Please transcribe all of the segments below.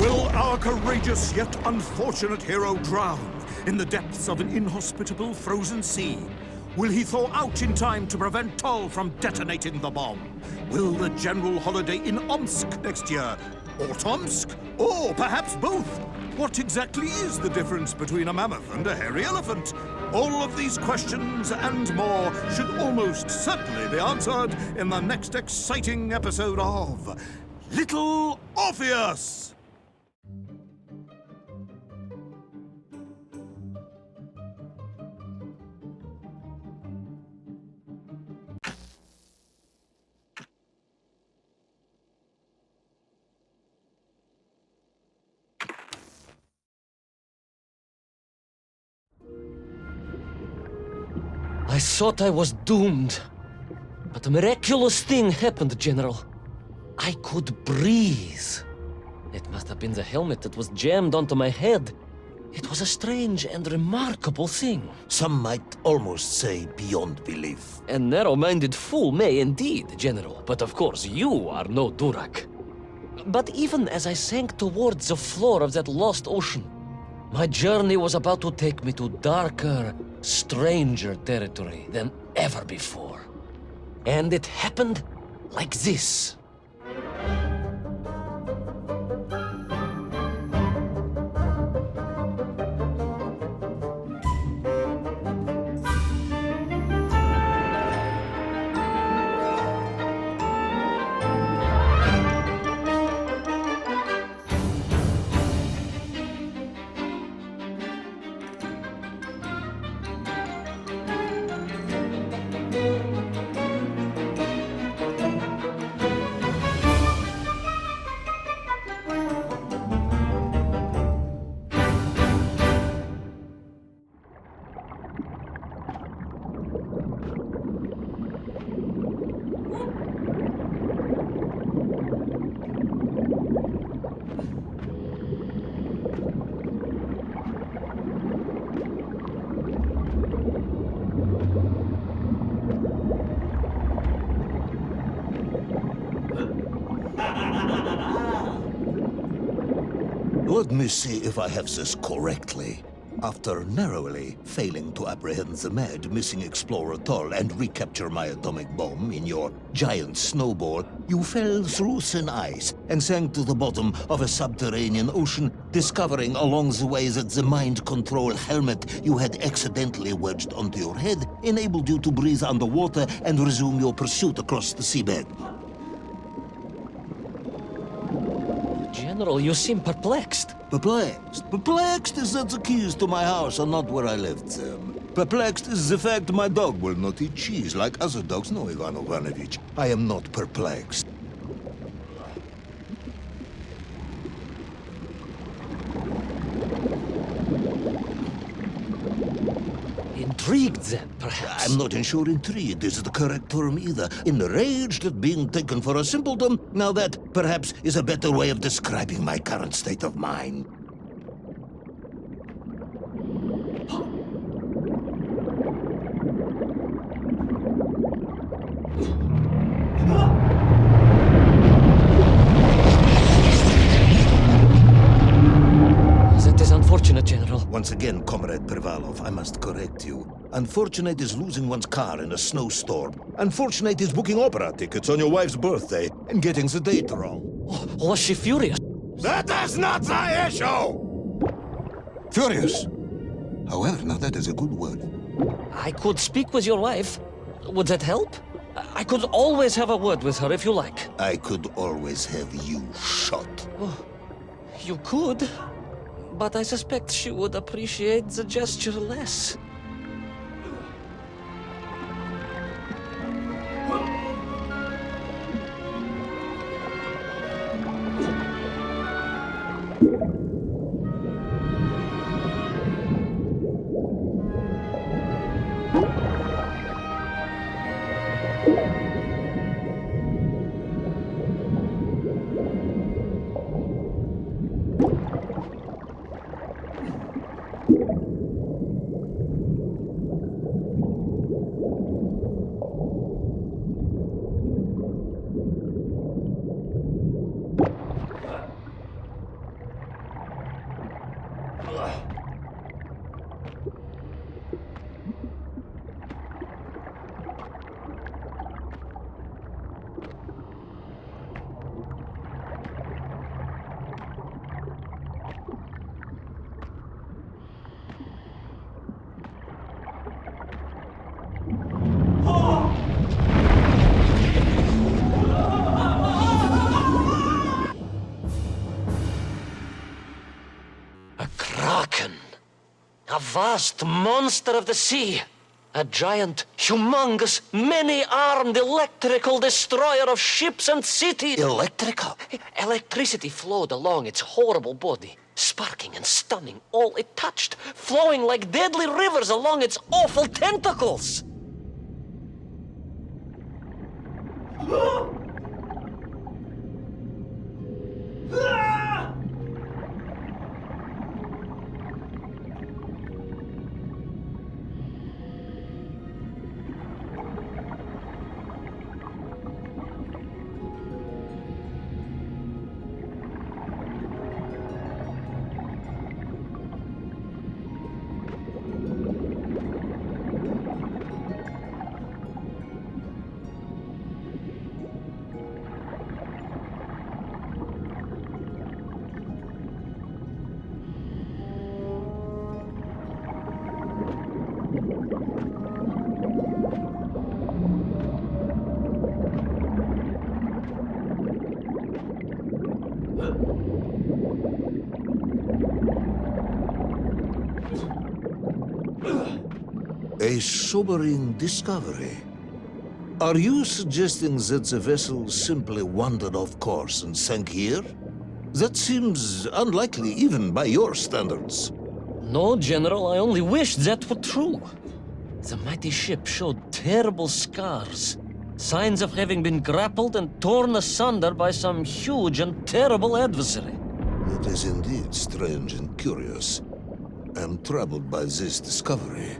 Will our courageous yet unfortunate hero drown in the depths of an inhospitable frozen sea? Will he thaw out in time to prevent Toll from detonating the bomb? Will the general holiday in Omsk next year? Or Tomsk? Or perhaps both? What exactly is the difference between a mammoth and a hairy elephant? All of these questions and more should almost certainly be answered in the next exciting episode of Little Orpheus! I thought I was doomed. But a miraculous thing happened, General. I could breathe. It must have been the helmet that was jammed onto my head. It was a strange and remarkable thing. Some might almost say beyond belief. A narrow-minded fool may indeed, General. But of course, you are no Durak. But even as I sank towards the floor of that lost ocean, my journey was about to take me to darker, stranger territory than ever before. And it happened like this. Let me see if I have this correctly. After narrowly failing to apprehend the mad missing explorer Toll and recapture my atomic bomb in your giant snowball, you fell through thin ice and sank to the bottom of a subterranean ocean, discovering along the way that the mind control helmet you had accidentally wedged onto your head enabled you to breathe underwater and resume your pursuit across the seabed. General, you seem perplexed. Perplexed? Perplexed is that the keys to my house are not where I left them. Perplexed is the fact my dog will not eat cheese like other dogs. No, Ivan Ivanovich, I am not perplexed. Intrigued, then, perhaps? I'm not sure intrigued is the correct term either. Enraged at being taken for a simpleton, now that, perhaps, is a better way of describing my current state of mind. That is unfortunate, General. Once again, Comrade Pervalov, I must correct you. Unfortunate is losing one's car in a snowstorm. Unfortunate is booking opera tickets on your wife's birthday and getting the date wrong. Oh, was she furious? That is not the issue! Furious. However, now that is a good word. I could speak with your wife. Would that help? I could always have a word with her if you like. I could always have you shot. Oh, you could. But I suspect she would appreciate the gesture less. A kraken. A vast monster of the sea. A giant, humongous, many-armed electrical destroyer of ships and cities. Electrical? Electricity flowed along its horrible body, sparking and stunning all it touched, flowing like deadly rivers along its awful tentacles. A sobering discovery. Are you suggesting that the vessel simply wandered off course and sank here? That seems unlikely even by your standards. No, General, I only wished that were true. The mighty ship showed terrible scars, signs of having been grappled and torn asunder by some huge and terrible adversary. It is indeed strange and curious. I am troubled by this discovery.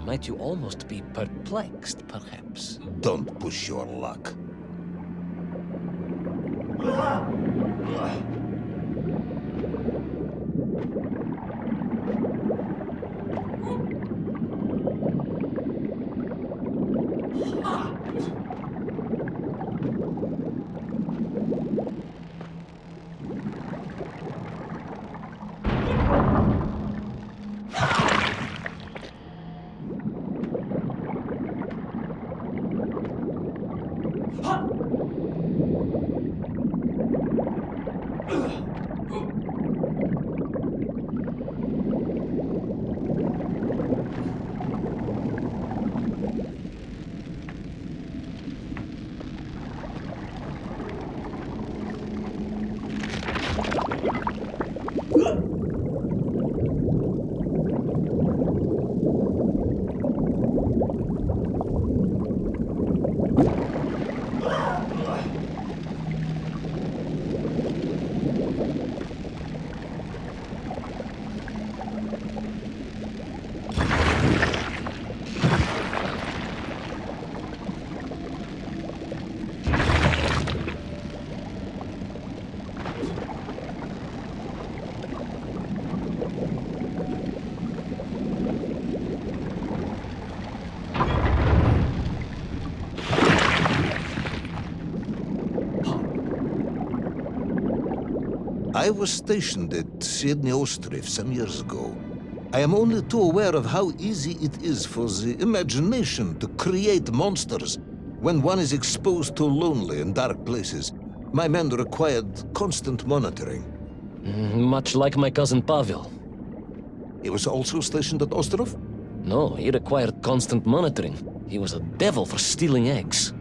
Might you almost be perplexed, perhaps? Don't push your luck. I was stationed at Sydney Ostrif some years ago. I am only too aware of how easy it is for the imagination to create monsters when one is exposed to lonely and dark places. My men required constant monitoring. Much like my cousin Pavel. He was also stationed at Ostrov? No, he required constant monitoring. He was a devil for stealing eggs.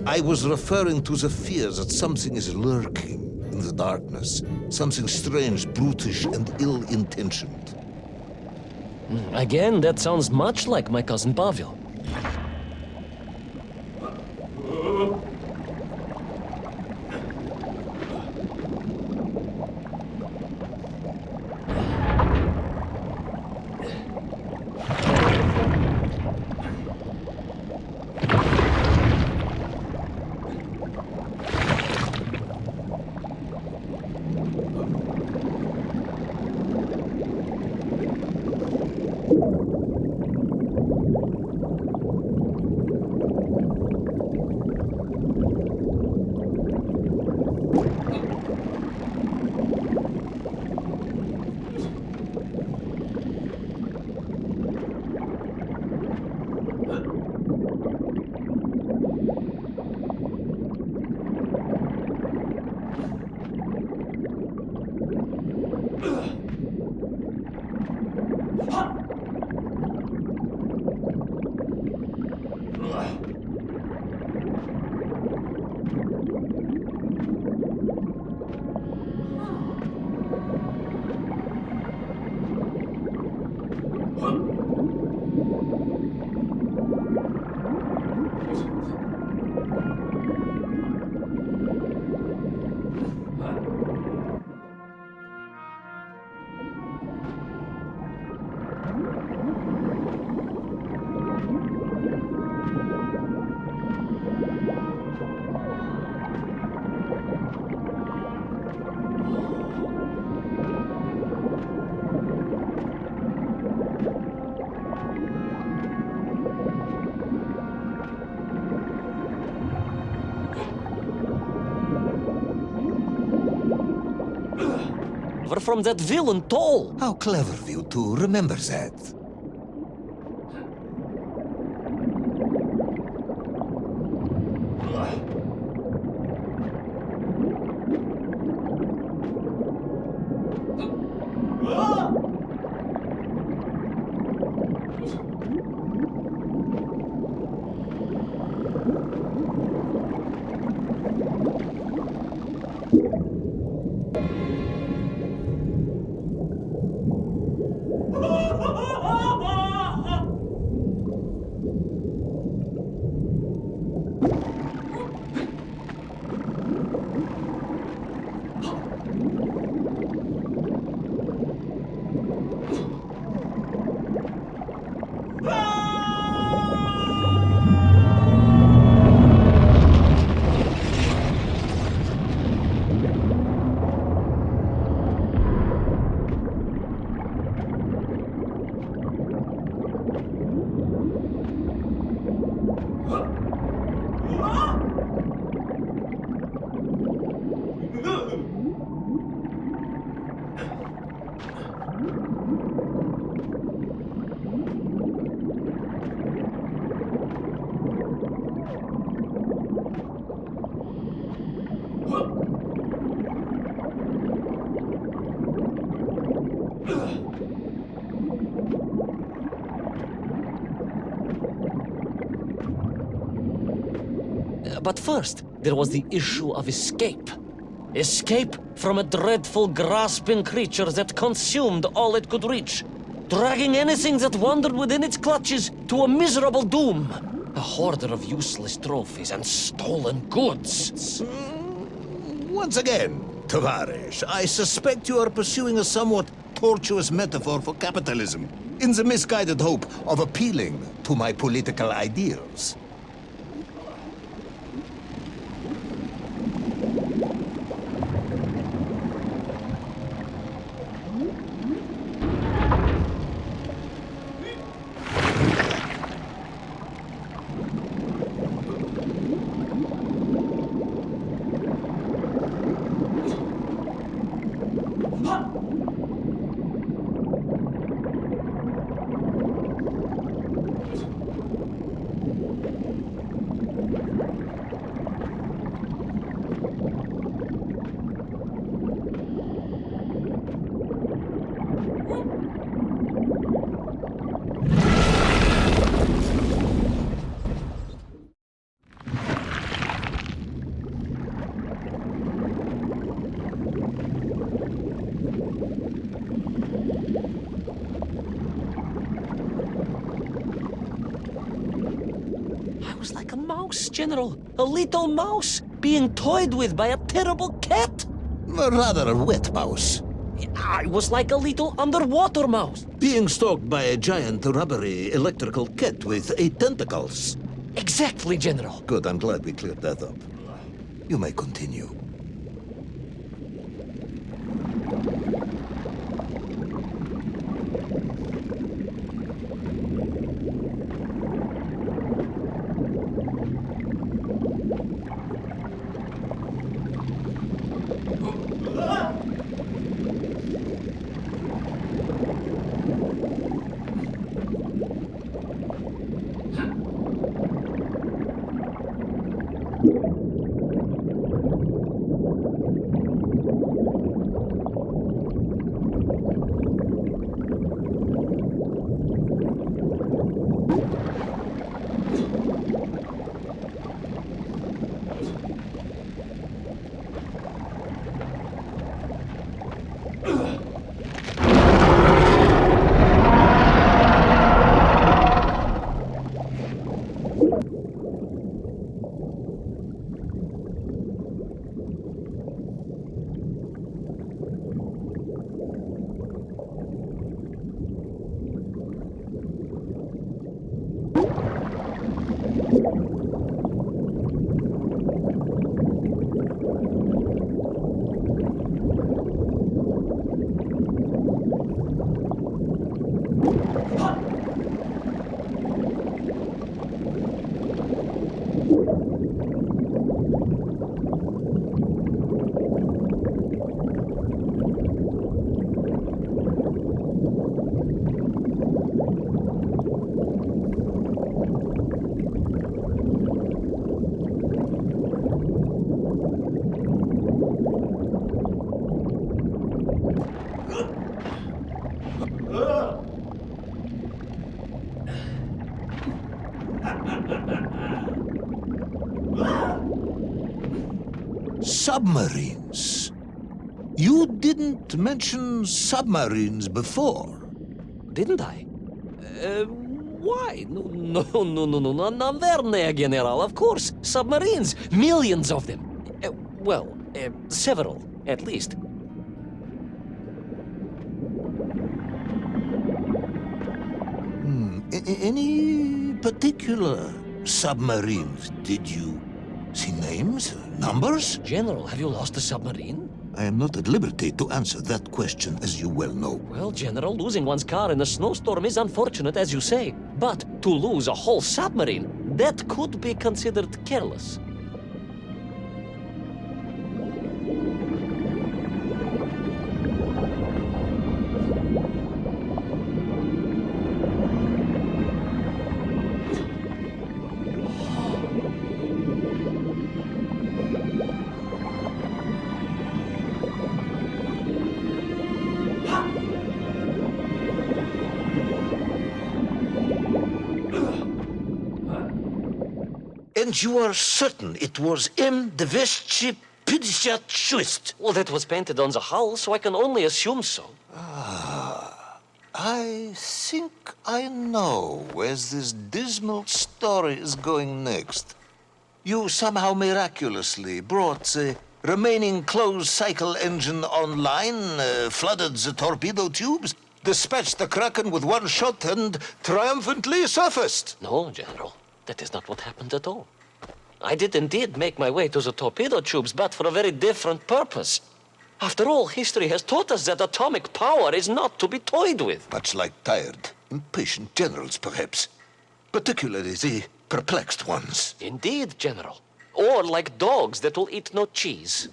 I was referring to the fear that something is lurking in the darkness. Something strange, brutish, and ill-intentioned. Again, that sounds much like my cousin Pavel. From that villain Toll. How clever of you to remember that. But first, there was the issue of escape. Escape from a dreadful, grasping creature that consumed all it could reach, dragging anything that wandered within its clutches to a miserable doom. A hoarder of useless trophies and stolen goods. Once again, Tavarish, I suspect you are pursuing a somewhat tortuous metaphor for capitalism, in the misguided hope of appealing to my political ideals. was like a mouse, General. A little mouse being toyed with by a terrible cat. A rather wet mouse. I was like a little underwater mouse. Being stalked by a giant rubbery electrical cat with 8 tentacles. Exactly, General. Good, I'm glad we cleared that up. You may continue. Submarines. You didn't mention submarines before. Didn't I? Why? No, Navernia, General, of course. Submarines. Millions of them. Several, at least. Any particular submarines? Did you see names? Numbers? General, have you lost a submarine? I am not at liberty to answer that question, as you well know. Well, General, losing one's car in a snowstorm is unfortunate, as you say. But to lose a whole submarine, that could be considered careless. And you are certain it was M256? Well, that was painted on the hull, so I can only assume so. I think I know where this dismal story is going next. You somehow miraculously brought the remaining closed cycle engine online, flooded the torpedo tubes, dispatched the Kraken with one shot, and triumphantly surfaced. No, General, that is not what happened at all. I did indeed make my way to the torpedo tubes, but for a very different purpose. After all, history has taught us that atomic power is not to be toyed with. Much like tired, impatient generals, perhaps. Particularly the perplexed ones. Indeed, General. Or like dogs that will eat no cheese.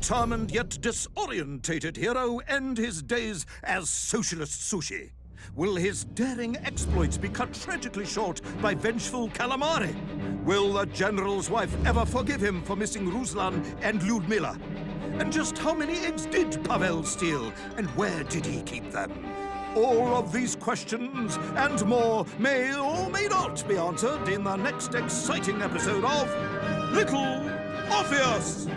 determined yet disorientated hero end his days as socialist sushi? Will his daring exploits be cut tragically short by vengeful calamari? Will the general's wife ever forgive him for missing Ruslan and Lyudmila? And just how many eggs did Pavel steal, and where did he keep them? All of these questions and more may or may not be answered in the next exciting episode of Little Orpheus!